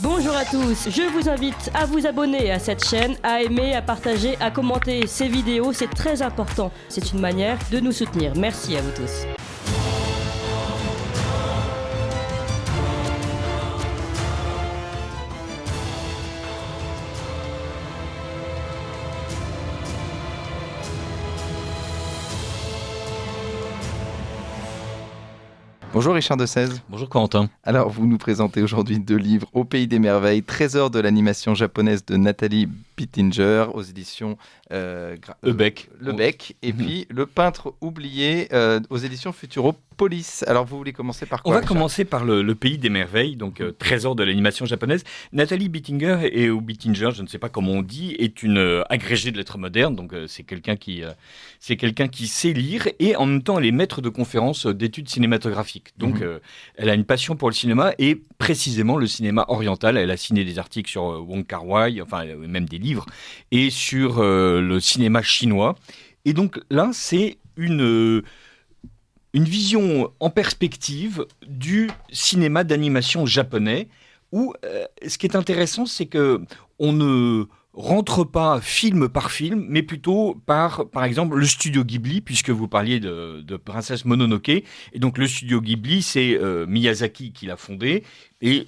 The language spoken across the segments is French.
Bonjour à tous, je vous invite à vous abonner à cette chaîne, à aimer, à partager, à commenter ces vidéos, c'est très important. C'est une manière de nous soutenir. Merci à vous tous. Bonjour Richard de Sèze. Bonjour Corentin. Alors vous nous présentez aujourd'hui 2 livres, Au pays des merveilles, Trésor de l'animation japonaise de Nathalie Bittinger aux éditions Ebec. Lebec, et puis Le peintre oublié aux éditions Futuropolis. Alors vous voulez commencer par quoi? On va Richard commencer par le pays des merveilles, donc trésor de l'animation japonaise. Nathalie Bittinger, ou Bittinger, je ne sais pas comment on dit, est une agrégée de lettres modernes, donc c'est quelqu'un qui sait lire, et en même temps elle est maître de conférences d'études cinématographiques. Donc elle a une passion pour le cinéma, et précisément le cinéma oriental. Elle a signé des articles sur Wong Kar-wai, enfin même des livres, et sur le cinéma chinois. Et donc là, c'est une vision en perspective du cinéma d'animation japonais, où ce qui est intéressant, c'est que on ne rentre pas film par film, mais plutôt par exemple, le studio Ghibli, puisque vous parliez de Princesse Mononoke. Et donc, le studio Ghibli, c'est Miyazaki qui l'a fondé. Et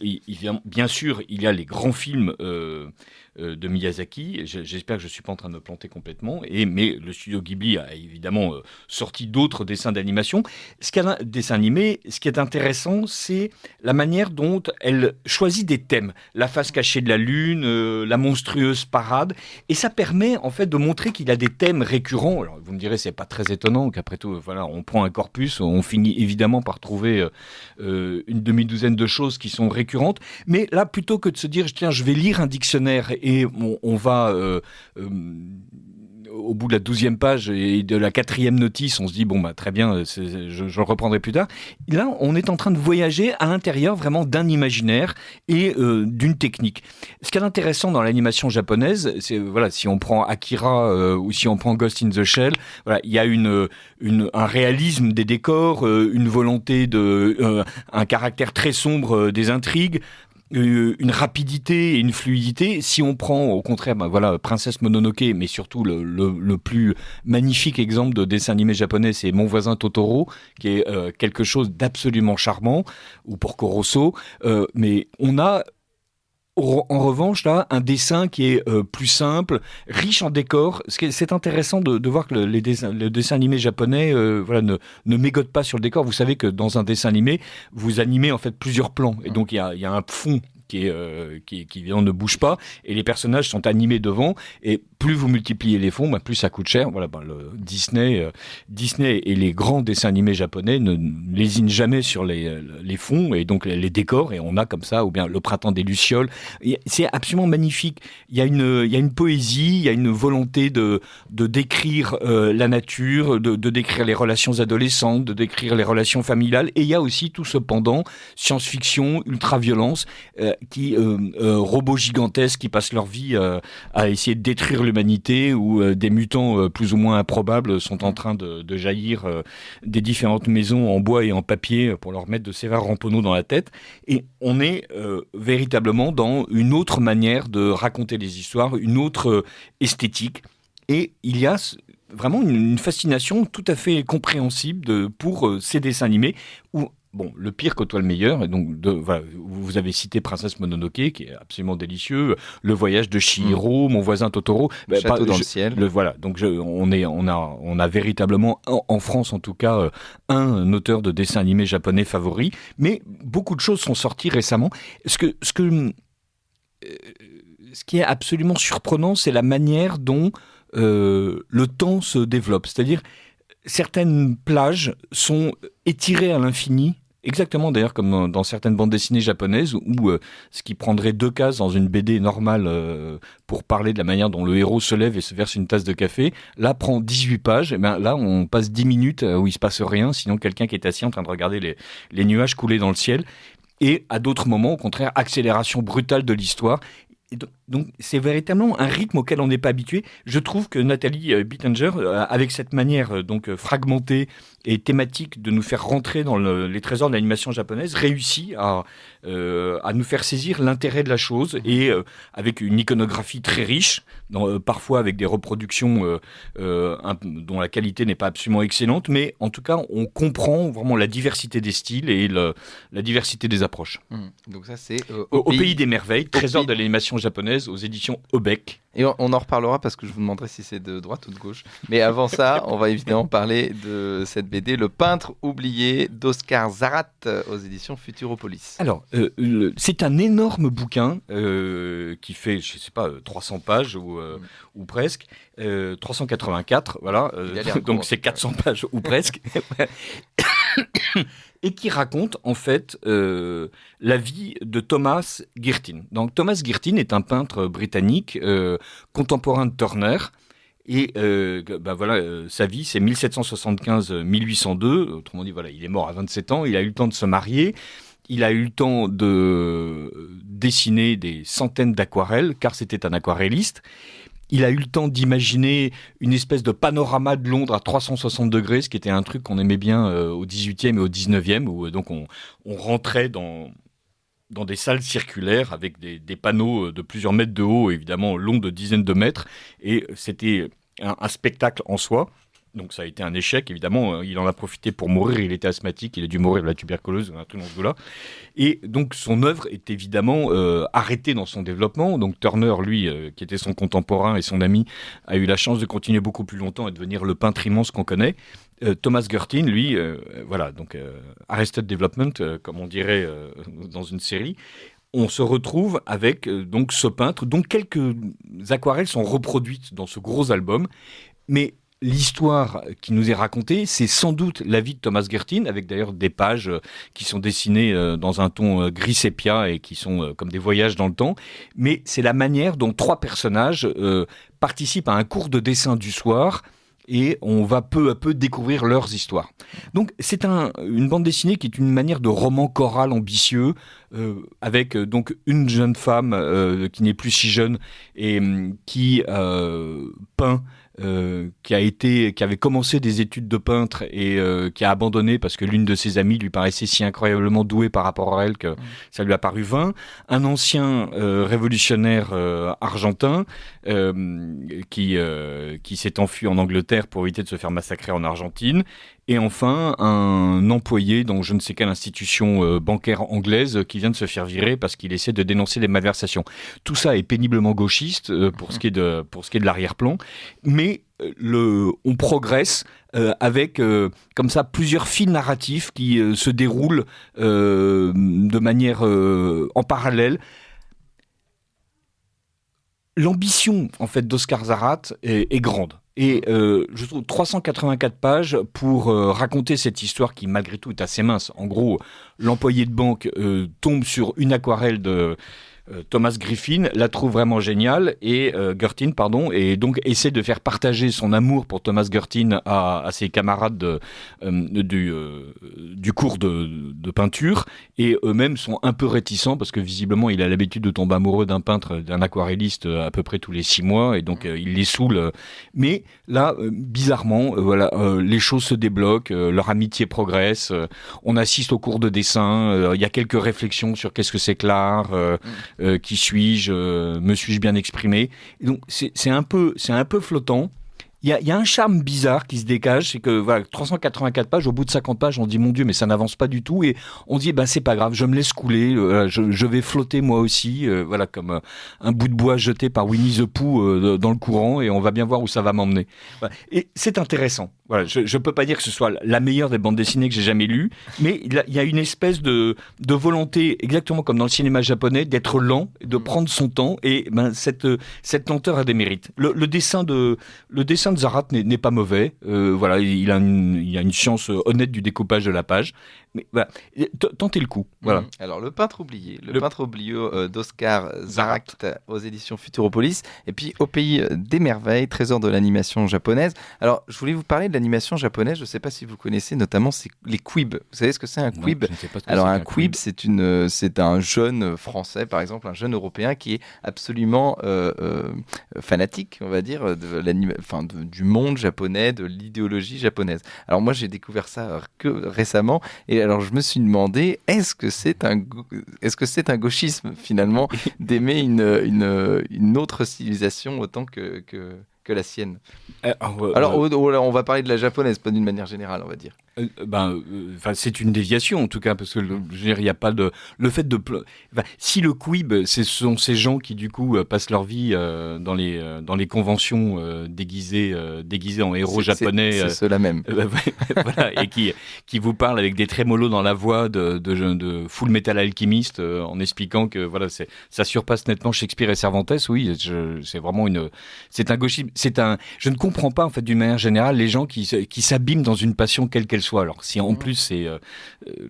bien sûr, il y a les grands films de Miyazaki. J'espère que je ne suis pas en train de me planter complètement. Mais le studio Ghibli a évidemment sorti d'autres dessins d'animation. Ce qui est intéressant, c'est la manière dont elle choisit des thèmes. La face cachée de la lune, la monstrueuse parade. Et ça permet en fait de montrer qu'il y a des thèmes récurrents. Alors, vous me direz, c'est pas très étonnant qu'après tout, voilà, on prend un corpus, on finit évidemment par trouver une demi-douzaine de choses qui sont récurrentes. Mais là, plutôt que de se dire, tiens, je vais lire un dictionnaire et on va... au bout de la 12e page et de la 4e notice, on se dit, bon, bah, très bien, je le reprendrai plus tard. Là, on est en train de voyager à l'intérieur vraiment d'un imaginaire et d'une technique. Ce qui est intéressant dans l'animation japonaise, c'est, voilà, si on prend Akira ou si on prend Ghost in the Shell, voilà, il y a un réalisme des décors, une volonté un caractère très sombre des intrigues, une rapidité et une fluidité. Si on prend au contraire Princesse Mononoke, mais surtout le plus magnifique exemple de dessin animé japonais, c'est Mon voisin Totoro, qui est quelque chose d'absolument charmant, ou Porco Rosso, mais on a en revanche, là, un dessin qui est plus simple, riche en décors. C'est intéressant de voir que le dessin animé japonais ne mégote pas sur le décor. Vous savez que dans un dessin animé, vous animez en fait plusieurs plans. Et donc, il y a un fond qui évidemment ne bouge pas, et les personnages sont animés devant, et plus vous multipliez les fonds, plus ça coûte cher. Voilà, Disney et les grands dessins animés japonais ne lésinent jamais sur les fonds et donc les décors, et on a comme ça, ou bien Le printemps des lucioles. C'est absolument magnifique. Il y a une poésie, il y a une volonté de décrire la nature, de décrire les relations adolescentes, de décrire les relations familiales, et il y a aussi tout ce pendant science-fiction, ultra-violence, robots gigantesques qui passent leur vie à essayer de détruire l'humanité, où des mutants plus ou moins improbables sont en train de jaillir des différentes maisons en bois et en papier pour leur mettre de sévères ramponneaux dans la tête. Et on est véritablement dans une autre manière de raconter les histoires, une autre esthétique. Et il y a vraiment une fascination tout à fait compréhensible pour ces dessins animés où, bon, le pire côtoie le meilleur. Et donc, voilà, vous avez cité Princesse Mononoke, qui est absolument délicieux. Le voyage de Chihiro, Mon voisin Totoro. Château dans le ciel. Voilà. Donc, on a véritablement, en France en tout cas, un auteur de dessin animé japonais favori. Mais beaucoup de choses sont sorties récemment. Ce qui est absolument surprenant, c'est la manière dont le temps se développe. C'est-à-dire, certaines plages sont étirées à l'infini, exactement d'ailleurs comme dans certaines bandes dessinées japonaises, où ce qui prendrait 2 cases dans une BD normale pour parler de la manière dont le héros se lève et se verse une tasse de café, là prend 18 pages. Et bien là, on passe 10 minutes où il se passe rien, sinon quelqu'un qui est assis en train de regarder les nuages couler dans le ciel. Et à d'autres moments, au contraire, accélération brutale de l'histoire. Et donc, c'est véritablement un rythme auquel on n'est pas habitué. Je trouve que Nathalie Bittinger, avec cette manière fragmentée et thématique de nous faire rentrer dans les trésors de l'animation japonaise réussit à nous faire saisir l'intérêt de la chose et avec une iconographie très riche, parfois avec des reproductions dont la qualité n'est pas absolument excellente, mais en tout cas on comprend vraiment la diversité des styles et la diversité des approches. Donc ça c'est au pays des merveilles, trésor de l'animation japonaise aux éditions Obec. Et on en reparlera parce que je vous demanderai si c'est de droite ou de gauche. Mais avant ça, on va évidemment parler de cette BD, Le peintre oublié d'Oscar Zarat aux éditions Futuropolis. Alors, c'est un énorme bouquin qui fait, je ne sais pas, 300 pages ou presque. 384, voilà. Donc c'est 400 pages ou presque. Et qui raconte en fait la vie de Thomas Girtin. Donc Thomas Girtin est un peintre britannique contemporain de Turner. Et sa vie, c'est 1775-1802. Autrement dit, voilà, il est mort à 27 ans. Il a eu le temps de se marier. Il a eu le temps de dessiner des centaines d'aquarelles, car c'était un aquarelliste. Il a eu le temps d'imaginer une espèce de panorama de Londres à 360 degrés, ce qui était un truc qu'on aimait bien au 18e et au 19e, où donc on rentrait dans des salles circulaires avec des panneaux de plusieurs mètres de haut, évidemment longs de dizaines de mètres, et c'était un spectacle en soi. Donc ça a été un échec, évidemment. Il en a profité pour mourir. Il était asthmatique, il a dû mourir de la tuberculose, un truc dans ce goût-là. Et donc son œuvre est évidemment arrêtée dans son développement. Donc Turner, lui, qui était son contemporain et son ami, a eu la chance de continuer beaucoup plus longtemps et de devenir le peintre immense qu'on connaît. Thomas Girtin, lui, donc Arrested Development, comme on dirait dans une série. On se retrouve avec donc ce peintre, dont quelques aquarelles sont reproduites dans ce gros album, mais l'histoire qui nous est racontée, c'est sans doute la vie de Thomas Girtin, avec d'ailleurs des pages qui sont dessinées dans un ton gris sépia et qui sont comme des voyages dans le temps. Mais c'est la manière dont 3 personnages participent à un cours de dessin du soir et on va peu à peu découvrir leurs histoires. Donc c'est une bande dessinée qui est une manière de roman choral ambitieux avec donc une jeune femme qui n'est plus si jeune et qui peint. Qui avait commencé des études de peintre et qui a abandonné parce que l'une de ses amies lui paraissait si incroyablement douée par rapport à elle que ça lui a paru vain. Un ancien révolutionnaire argentin qui s'est enfui en Angleterre pour éviter de se faire massacrer en Argentine. Et enfin, un employé dans je ne sais quelle institution bancaire anglaise qui vient de se faire virer parce qu'il essaie de dénoncer des malversations. Tout ça est péniblement gauchiste pour ce qui est de l'arrière-plan, mais on progresse avec comme ça plusieurs fils narratifs qui se déroulent de manière en parallèle. L'ambition en fait d'Oscar Zarat est grande. Et je trouve 384 pages pour raconter cette histoire qui malgré tout est assez mince. En gros, l'employé de banque tombe sur une aquarelle de Thomas Griffin, la trouve vraiment géniale et et donc essaie de faire partager son amour pour Thomas Girtin à ses camarades du cours de peinture, et eux-mêmes sont un peu réticents parce que visiblement il a l'habitude de tomber amoureux d'un peintre, d'un aquarelliste à peu près tous les 6 mois, et donc il les saoule. Mais là, bizarrement, les choses se débloquent, leur amitié progresse, on assiste au cours de dessin, il y a quelques réflexions sur qu'est-ce que c'est que l'art. Qui suis-je, me suis-je bien exprimé? Et donc c'est un peu flottant. Il y a un charme bizarre qui se dégage, c'est que 384 pages, au bout de 50 pages, on dit mon Dieu, mais ça n'avance pas du tout, et on dit c'est pas grave, je me laisse couler, je vais flotter moi aussi, comme un bout de bois jeté par Winnie the Pooh dans le courant, et on va bien voir où ça va m'emmener. Voilà. Et c'est intéressant. Voilà, je peux pas dire que ce soit la meilleure des bandes dessinées que j'ai jamais lues, mais il y a une espèce de volonté, exactement comme dans le cinéma japonais, d'être lent, de prendre son temps, et cette lenteur a des mérites. Le dessin de Zarat n'est pas mauvais, il a une science honnête du découpage de la page, mais voilà, tentez le coup. Voilà. Alors le peintre oublié d'Oscar Zarat aux éditions Futuropolis, et puis Au pays des merveilles, trésor de l'animation japonaise. Alors je voulais vous parler de l'animation japonaise, je ne sais pas si vous connaissez, notamment c'est les quibs. Vous savez ce que c'est un quib? Non, je ne sais pas ce que Alors c'est un qu'un quib, c'est un jeune français, par exemple, un jeune européen qui est absolument fanatique, on va dire, du monde japonais, de l'idéologie japonaise. Alors moi, j'ai découvert ça que récemment, et alors je me suis demandé, est-ce que c'est un gauchisme finalement d'aimer une autre civilisation autant que la sienne? Alors, on va parler de la japonaise, pas d'une manière générale, on va dire. C'est une déviation en tout cas, parce que je veux dire, il n'y a pas de le fait de si le quib, ce sont ces gens qui du coup passent leur vie dans les conventions déguisés en héros japonais, c'est ceux-là même. voilà, et qui vous parlent avec des trémolos dans la voix de Full Metal Alchemist en expliquant que voilà, ça surpasse nettement Shakespeare et Cervantes. Oui, c'est vraiment c'est un gauchisme. Je ne comprends pas en fait d'une manière générale les gens qui s'abîment dans une passion quelle qu'elle soit. Alors si en plus c'est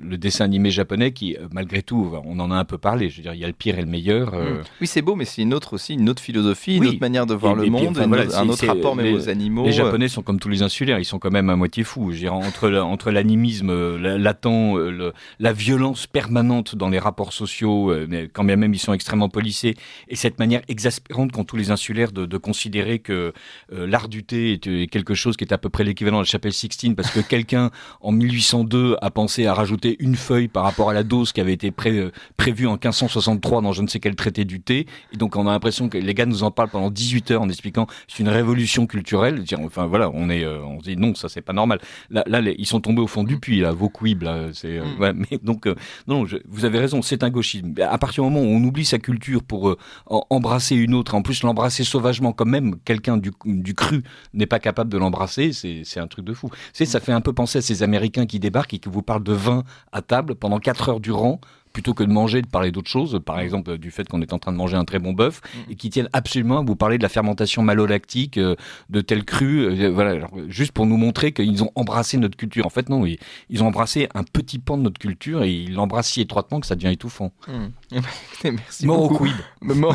le dessin animé japonais qui malgré tout, on en a un peu parlé, je veux dire, il y a le pire et le meilleur. Oui, c'est beau, mais c'est une autre philosophie, une autre manière de voir le monde, un autre rapport même aux animaux. Les Japonais sont comme tous les insulaires, ils sont quand même à moitié fous. Je veux dire, entre l'animisme latent, la violence permanente dans les rapports sociaux, mais quand bien même ils sont extrêmement policés, et cette manière exaspérante qu'ont tous les insulaires de considérer que l'art du thé est quelque chose qui est à peu près l'équivalent de la chapelle Sixtine, parce que quelqu'un en 1802 a pensé à rajouter une feuille par rapport à la dose qui avait été prévue en 1563 dans je ne sais quel traité du thé, et donc on a l'impression que les gars nous en parlent pendant 18 heures en expliquant c'est une révolution culturelle. Enfin voilà, on se dit non, ça c'est pas normal. Là ils sont tombés au fond du puits, là, vos quibs là, ouais, mais donc non, vous avez raison, c'est un gauchisme. À partir du moment où on oublie sa culture pour embrasser une autre, en plus l'embrasser sauvagement, quand même quelqu'un du cru n'est pas capable de l'embrasser, c'est un truc de fou. Ça fait un peu penser à ces Américains qui débarquent et qui vous parlent de vin à table pendant 4 heures durant, plutôt que de manger, de parler d'autre chose, par exemple du fait qu'on est en train de manger un très bon bœuf, et qui tiennent absolument à vous parler de la fermentation malolactique, de tel cru, voilà, alors, juste pour nous montrer qu'ils ont embrassé notre culture. En fait, non, ils ont embrassé un petit pan de notre culture et ils l'embrassent si étroitement que ça devient étouffant. Merci beaucoup. Mort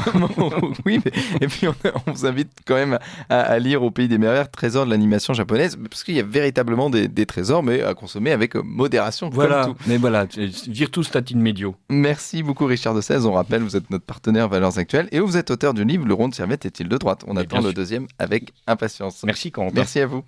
au quib. Et puis on vous invite quand même à lire Au pays des merveilles, trésor de l'animation japonaise, parce qu'il y a véritablement des trésors, mais à consommer avec modération. Voilà, comme tout. Mais voilà, virtus latine medio. Merci beaucoup Richard de Sèze. On rappelle, vous êtes notre partenaire Valeurs Actuelles et vous êtes auteur du livre Le rond de serviette est-il de droite? On attend le deuxième avec impatience. Merci Corentin. Merci à vous.